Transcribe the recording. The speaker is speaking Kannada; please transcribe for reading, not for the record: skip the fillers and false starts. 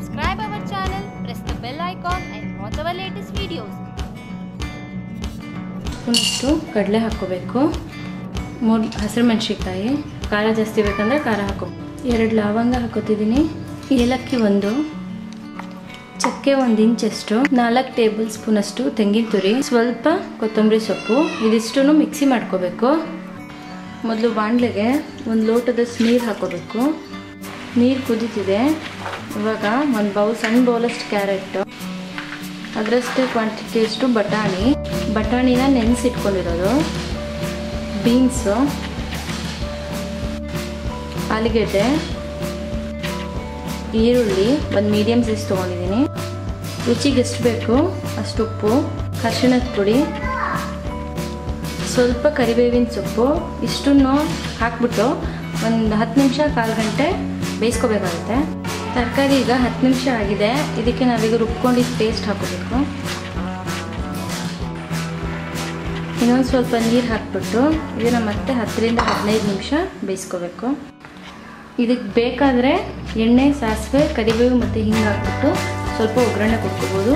subscribe our channel, press the bell icon and watch our latest videos. ಒಂದಿಷ್ಟು ಕಡಲೆ ಹಾಕೋಬೇಕು, 3 ಹಸಿರುಮೆಣಸಿನಕಾಯಿ, ಖಾರ ಜಾಸ್ತಿ ಬೇಕಂದ್ರೆ ಖಾರ ಹಾಕೋ, 2 ಲವಂಗ ಹಾಕೋತಿದ್ದೀನಿ, ಏಲಕ್ಕಿ 1, ಚಕ್ಕೆ 1 ಇಂಚಷ್ಟು, 4 ಟೇಬಲ್ ಸ್ಪೂನ್ ಅಷ್ಟು ತೆಂಗಿನ ತುರಿ, ಸ್ವಲ್ಪ ಕೊತ್ತಂಬರಿ ಸೊಪ್ಪು. ಇದಿಷ್ಟನ್ನು ಮಿಕ್ಸಿ ಮಾಡ್ಕೋಬೇಕು. ಮೊದಲು ಬಾಣಲೆಗೆ 1 ಲೋಟದಷ್ಟು ನೀರು ಹಾಕೋಬೇಕು. ನೀರು ಕುದೀತಿದೆ. ಇವಾಗ 1 ಬೌಲ್, ಸಣ್ಣ ಬೌಲಷ್ಟು ಕ್ಯಾರೆಟ್, ಅದರಷ್ಟೇ ಕ್ವಾಂಟಿಟಿಯಷ್ಟು ಬಟಾಣಿನ ನೆನೆಸಿಟ್ಕೊಂಡಿರೋದು, ಬೀನ್ಸು, ಆಲೂಗೆಡ್ಡೆ, ಈರುಳ್ಳಿ 1 ಮೀಡಿಯಮ್ ಸೈಜ್ ತೊಗೊಂಡಿದ್ದೀನಿ. ರುಚಿಗೆ ಎಷ್ಟು ಬೇಕು ಅಷ್ಟು ಉಪ್ಪು, ಅರಿಶಿಣದ ಪುಡಿ, ಸ್ವಲ್ಪ ಕರಿಬೇವಿನ ಸೊಪ್ಪು. ಇಷ್ಟನ್ನು ಹಾಕ್ಬಿಟ್ಟು ಒಂದು 10 ನಿಮಿಷ, 1/4 ಗಂಟೆ ಬೇಯಿಸ್ಕೋಬೇಕಾಗುತ್ತೆ. ತರಕಾರಿ ಈಗ 10 ನಿಮಿಷ ಆಗಿದೆ. ಇದಕ್ಕೆ ನಾವೀಗ ರುಬ್ಕೊಂಡಿದ್ದು ಪೇಸ್ಟ್ ಹಾಕೋಬೇಕು. ಇನ್ನೊಂದು ಸ್ವಲ್ಪ ನೀರು ಹಾಕ್ಬಿಟ್ಟು ಇದನ್ನು ಮತ್ತೆ 10 ರಿಂದ 15 ನಿಮಿಷ ಬೇಯಿಸ್ಕೋಬೇಕು. ಇದಕ್ಕೆ ಬೇಕಾದರೆ ಎಣ್ಣೆ, ಸಾಸಿವೆ, ಕರಿಬೇವು ಮತ್ತು ಹಿಂಗೆ ಹಾಕ್ಬಿಟ್ಟು ಸ್ವಲ್ಪ ಒಗ್ಗರಣೆ ಕೊಟ್ಕೋಬೋದು.